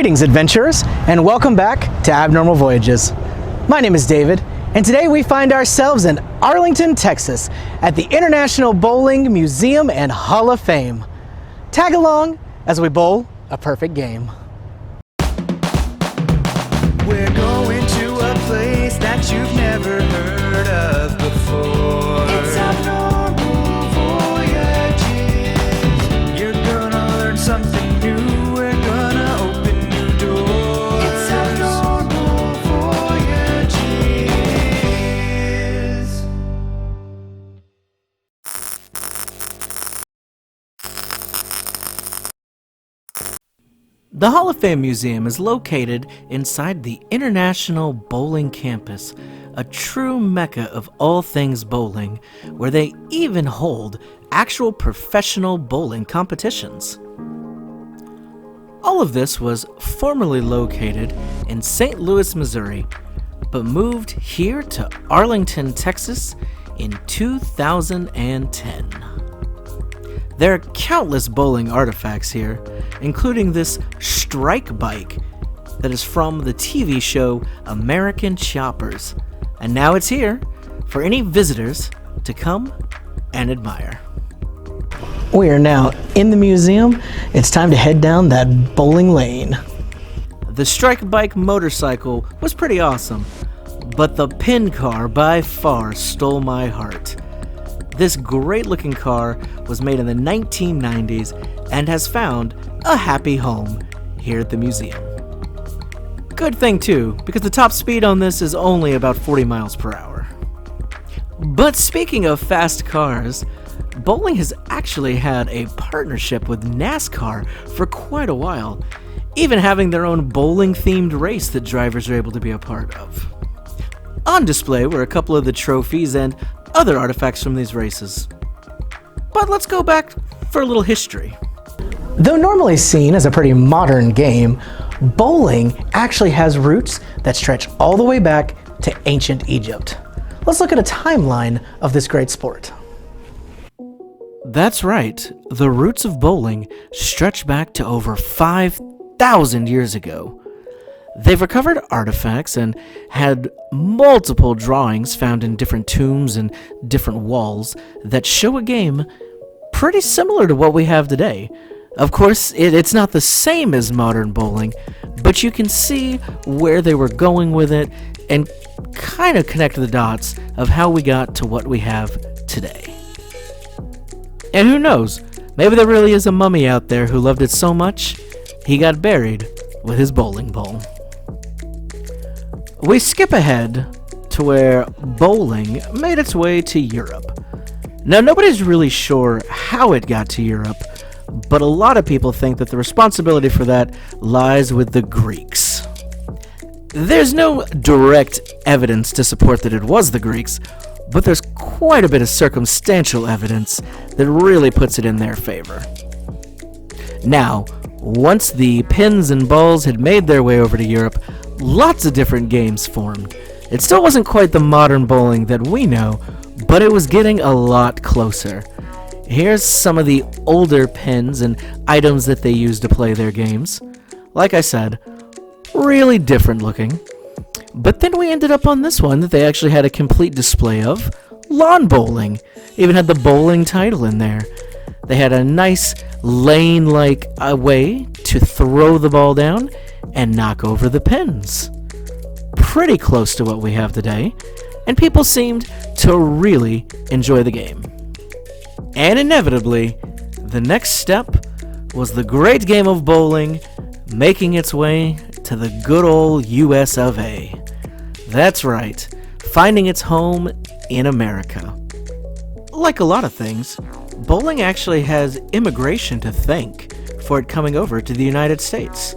Greetings, adventurers, and welcome back to Abnormal Voyages. My name is David, and today we find ourselves in Arlington, Texas, at the International Bowling Museum and Hall of Fame. Tag along as we bowl a perfect game. We're going to a place that you've never heard of before. It's Abnormal Voyages. You're gonna learn something new. We're gonna open new doors. It's Abnormal Voyages. The Hall of Fame Museum is located inside the International Bowling Campus, a true mecca of all things bowling, where they even hold actual professional bowling competitions. All of this was formerly located in St. Louis, Missouri, but moved here to Arlington, Texas in 2010. There are countless bowling artifacts here, including this strike bike that is from the TV show American Choppers, and now it's here for any visitors to come and admire. We are now in the museum. It's time to head down that bowling lane. The strike bike motorcycle was pretty awesome, but the pin car by far stole my heart. This great-looking car was made in the 1990s and has found a happy home here at the museum. Good thing too, because the top speed on this is only about 40 miles per hour. But speaking of fast cars, bowling has actually had a partnership with NASCAR for quite a while, even having their own bowling-themed race that drivers are able to be a part of. On display were a couple of the trophies and other artifacts from these races. But let's go back for a little history. Though normally seen as a pretty modern game, bowling actually has roots that stretch all the way back to ancient Egypt. Let's look at a timeline of this great sport. That's right, the roots of bowling stretch back to over 5,000 years ago. They've recovered artifacts and had multiple drawings found in different tombs and different walls that show a game pretty similar to what we have today. Of course, it's not the same as modern bowling, but you can see where they were going with it and kind of connect the dots of how we got to what we have today. And who knows, maybe there really is a mummy out there who loved it so much, he got buried with his bowling ball. We skip ahead to where bowling made its way to Europe. Now, nobody's really sure how it got to Europe, but a lot of people think that the responsibility for that lies with the Greeks. There's no direct evidence to support that it was the Greeks, but there's quite a bit of circumstantial evidence that really puts it in their favor. Now, once the pins and balls had made their way over to Europe, lots of different games formed. It still wasn't quite the modern bowling that we know, but it was getting a lot closer. Here's some of the older pins and items that they used to play their games. Like I said, really different looking. But then we ended up on this one that they actually had a complete display of. Lawn bowling. Even had the bowling title in there. They had a nice lane-like way to throw the ball down and knock over the pins. Pretty close to what we have today, and people seemed to really enjoy the game. And inevitably, the next step was the great game of bowling making its way to the good old US of A. That's right, finding its home in America. Like a lot of things, bowling actually has immigration to thank for it coming over to the United States.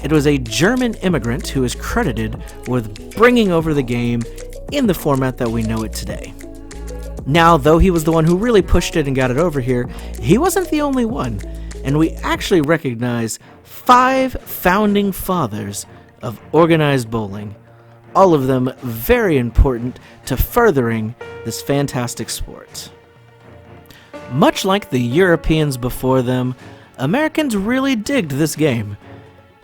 It was a German immigrant who is credited with bringing over the game in the format that we know it today. Now, though he was the one who really pushed it and got it over here, he wasn't the only one, and we actually recognize 5 founding fathers of organized bowling, all of them very important to furthering this fantastic sport. Much like the Europeans before them, Americans really digged this game.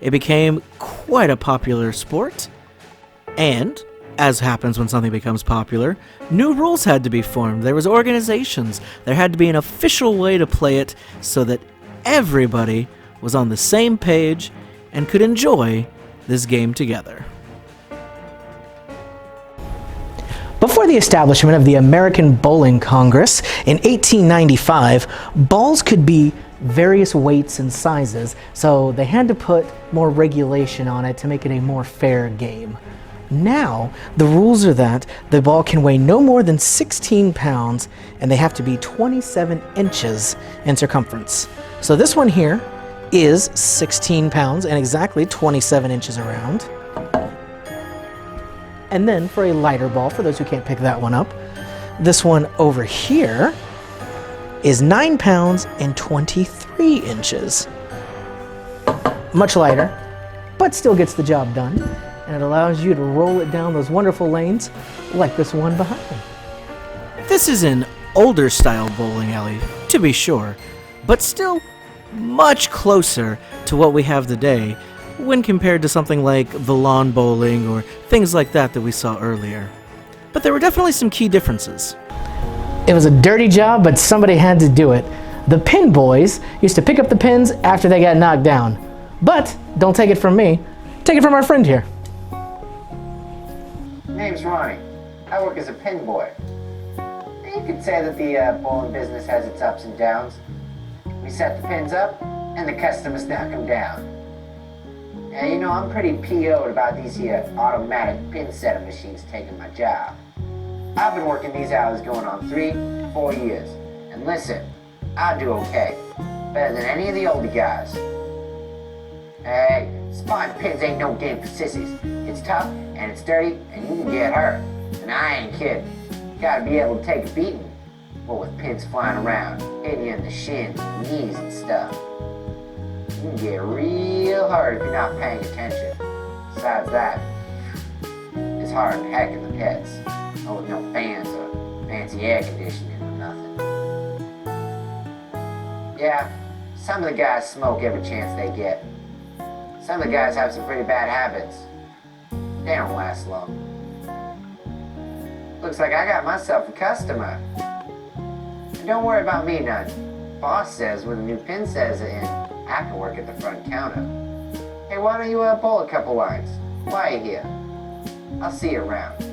it became quite a popular sport, and, as happens when something becomes popular, new rules had to be formed. There was organizations. There had to be an official way to play it so that everybody was on the same page and could enjoy this game together. Before the establishment of the American Bowling Congress in 1895, balls could be various weights and sizes, so they had to put more regulation on it to make it a more fair game. Now, the rules are that the ball can weigh no more than 16 pounds and they have to be 27 inches in circumference. So this one here is 16 pounds and exactly 27 inches around. And then for a lighter ball, for those who can't pick that one up, this one over here is 9 pounds and 23 inches. Much lighter, but still gets the job done. And it allows you to roll it down those wonderful lanes like this one behind me. This is an older style bowling alley, to be sure, but still much closer to what we have today when compared to something like the lawn bowling or things like that we saw earlier. But there were definitely some key differences. It was a dirty job, but somebody had to do it. The pin boys used to pick up the pins after they got knocked down. But don't take it from me, take it from our friend here. Name's Ronnie. I work as a pin boy. You could say that the bowling business has its ups and downs. We set the pins up, and the customers knock them down. Now, you know, I'm pretty PO'd about these here automatic pin setter machines taking my job. I've been working these hours going on 3 to 4 years. And listen, I do okay. Better than any of the older guys. Hey, spotting pins ain't no game for sissies. It's tough, and it's dirty, and you can get hurt. And I ain't kidding. You gotta be able to take a beating. Well, with pins flying around, hitting you in the shins, knees, and stuff. You can get real hard if you're not paying attention. Besides that, it's hard as heck in the pits. No with no fans or fancy air conditioning or nothing. Yeah, some of the guys smoke every chance they get. Some of the guys have some pretty bad habits. They don't last long. Looks like I got myself a customer. And don't worry about me none. Boss says when the new pin sets are in, I can work at the front counter. Hey, why don't you bowl a couple lines? Why are you here? I'll see you around.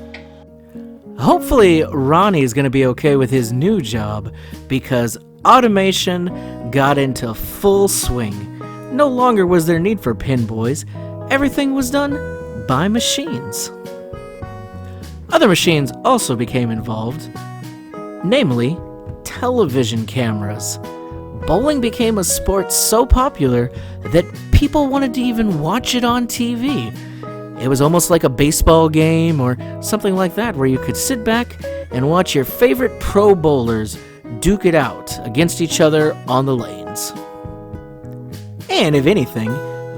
Hopefully, Ronnie is going to be okay with his new job because automation got into full swing. No longer was there need for pin boys. Everything was done by machines. Other machines also became involved, namely television cameras. Bowling became a sport so popular that people wanted to even watch it on TV. It was almost like a baseball game or something like that, where you could sit back and watch your favorite pro bowlers duke it out against each other on the lanes. And if anything,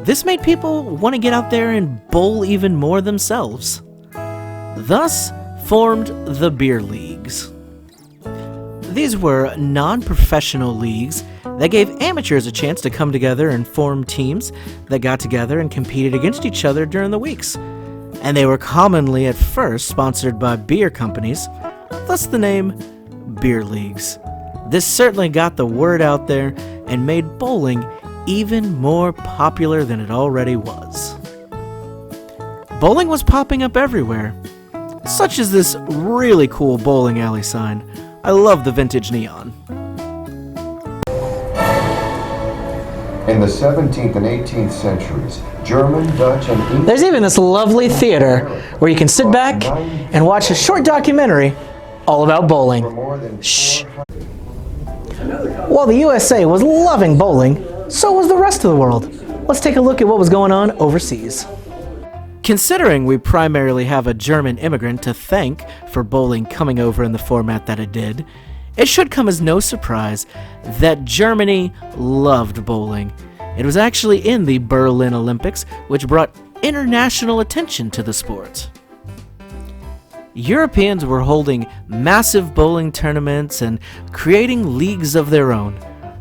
this made people want to get out there and bowl even more themselves. Thus formed the beer leagues. These were non-professional leagues that gave amateurs a chance to come together and form teams that got together and competed against each other during the weeks. And they were commonly at first sponsored by beer companies, thus the name beer leagues. This certainly got the word out there and made bowling even more popular than it already was. Bowling was popping up everywhere, such as this really cool bowling alley sign. I love the vintage neon. In the 17th and 18th centuries, German, Dutch, and English... There's even this lovely theater where you can sit back and watch a short documentary all about bowling. Shh. While the USA was loving bowling, so was the rest of the world. Let's take a look at what was going on overseas. Considering we primarily have a German immigrant to thank for bowling coming over in the format that it did, it should come as no surprise that Germany loved bowling. It was actually in the Berlin Olympics, which brought international attention to the sport. Europeans were holding massive bowling tournaments and creating leagues of their own.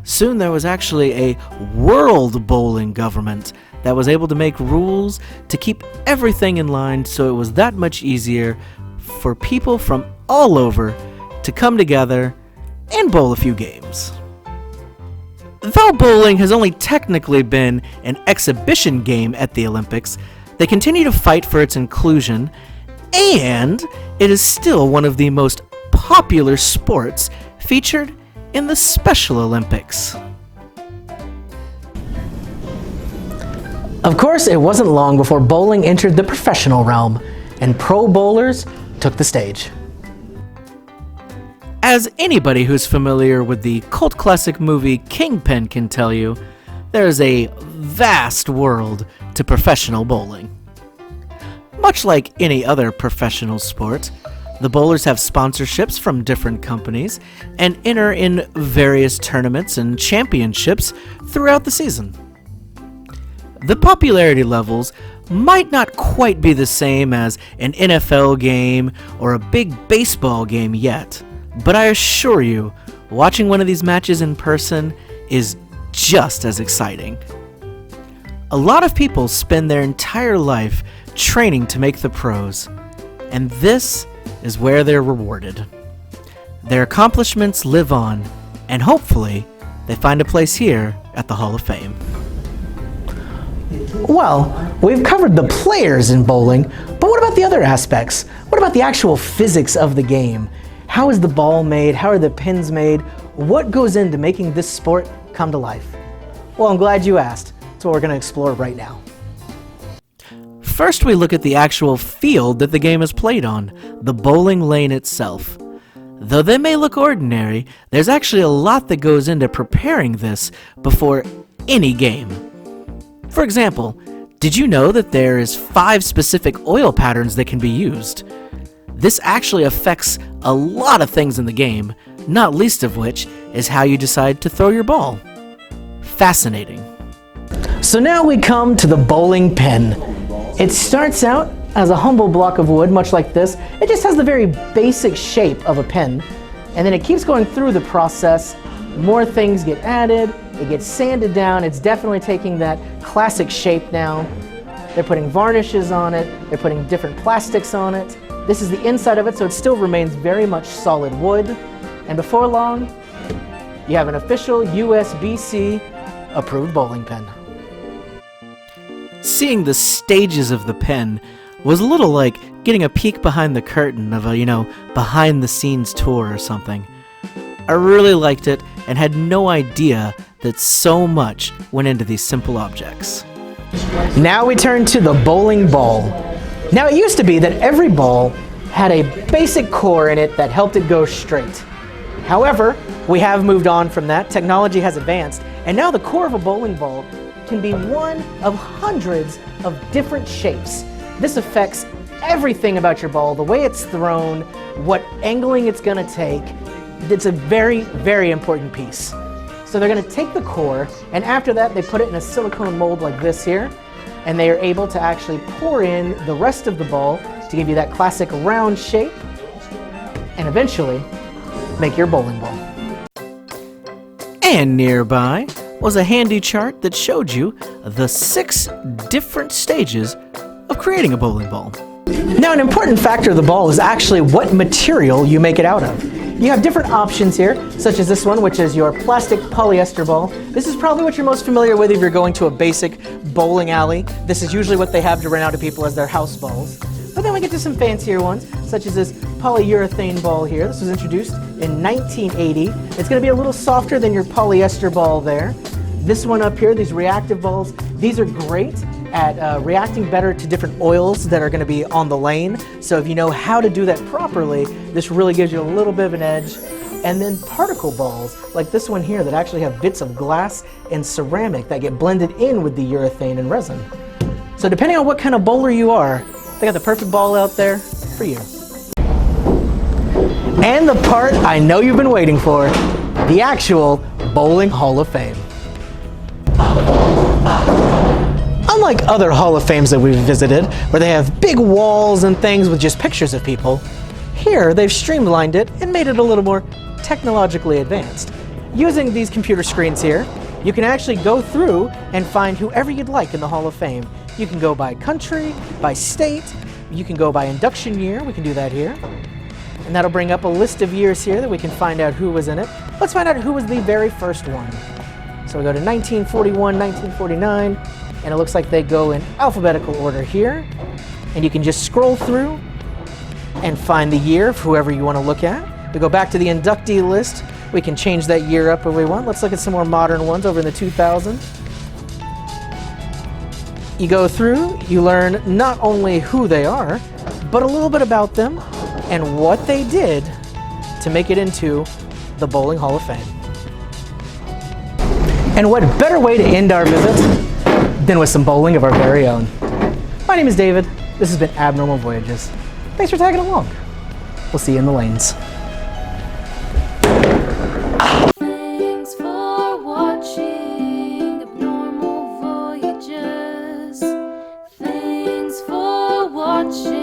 Soon there was actually a world bowling government that was able to make rules to keep everything in line, so it was that much easier for people from all over to come together and bowl a few games. Though bowling has only technically been an exhibition game at the Olympics, they continue to fight for its inclusion, and it is still one of the most popular sports featured in the Special Olympics. Of course, it wasn't long before bowling entered the professional realm, and pro bowlers took the stage. As anybody who's familiar with the cult classic movie Kingpin can tell you, there is a vast world to professional bowling. Much like any other professional sport, the bowlers have sponsorships from different companies and enter in various tournaments and championships throughout the season. The popularity levels might not quite be the same as an NFL game or a big baseball game yet, but I assure you, watching one of these matches in person is just as exciting. A lot of people spend their entire life training to make the pros, and this is where they're rewarded. Their accomplishments live on, and hopefully, they find a place here at the Hall of Fame. Well, we've covered the players in bowling, but what about the other aspects? What about the actual physics of the game? How is the ball made? How are the pins made? What goes into making this sport come to life? Well, I'm glad you asked. That's what we're going to explore right now. First, we look at the actual field that the game is played on, the bowling lane itself. Though they may look ordinary, there's actually a lot that goes into preparing this before any game. For example, did you know that there is 5 specific oil patterns that can be used? This actually affects a lot of things in the game, not least of which is how you decide to throw your ball. Fascinating. So now we come to the bowling pin. It starts out as a humble block of wood, much like this. It just has the very basic shape of a pin, and then it keeps going through the process. More things get added, it gets sanded down. It's definitely taking that classic shape now. They're putting varnishes on it, they're putting different plastics on it. This is the inside of it, so it still remains very much solid wood. And before long, you have an official USB-C approved bowling pin. Seeing the stages of the pen was a little like getting a peek behind the curtain of a, behind-the-scenes tour or something. I really liked it and had no idea that so much went into these simple objects. Now we turn to the bowling ball. Now it used to be that every ball had a basic core in it that helped it go straight. However, we have moved on from that. Technology has advanced, and now the core of a bowling ball can be one of hundreds of different shapes. This affects everything about your ball, the way it's thrown, what angling it's gonna take. It's a very, very important piece. So they're gonna take the core, and after that they put it in a silicone mold like this here, and they are able to actually pour in the rest of the ball to give you that classic round shape, and eventually make your bowling ball. And nearby was a handy chart that showed you the 6 different stages of creating a bowling ball. Now, an important factor of the ball is actually what material you make it out of. You have different options here, such as this one, which is your plastic polyester ball. This is probably what you're most familiar with if you're going to a basic bowling alley. This is usually what they have to rent out to people as their house balls. But then we get to some fancier ones, such as this polyurethane ball here. This was introduced in 1980. It's going to be a little softer than your polyester ball there. This one up here, these reactive balls, these are great at reacting better to different oils that are going to be on the lane. So if you know how to do that properly, this really gives you a little bit of an edge. And then particle balls, like this one here, that actually have bits of glass and ceramic that get blended in with the urethane and resin. So depending on what kind of bowler you are, they got the perfect ball out there for you. And the part I know you've been waiting for, the actual Bowling Hall of Fame. Unlike other Hall of Fames that we've visited, where they have big walls and things with just pictures of people, here they've streamlined it and made it a little more technologically advanced. Using these computer screens here, you can actually go through and find whoever you'd like in the Hall of Fame. You can go by country, by state, you can go by induction year, we can do that here. And that'll bring up a list of years here that we can find out who was in it. Let's find out who was the very first one. So we go to 1941, 1949, and it looks like they go in alphabetical order here. And you can just scroll through and find the year of whoever you want to look at. We go back to the inductee list. We can change that year up if we want. Let's look at some more modern ones over in the 2000s. You go through, you learn not only who they are, but a little bit about them and what they did to make it into the Bowling Hall of Fame. And what better way to end our visit than with some bowling of our very own. My name is David. This has been Abnormal Voyages. Thanks for tagging along. We'll see you in the lanes. Thanks for watching Abnormal Voyages. Thanks for watching.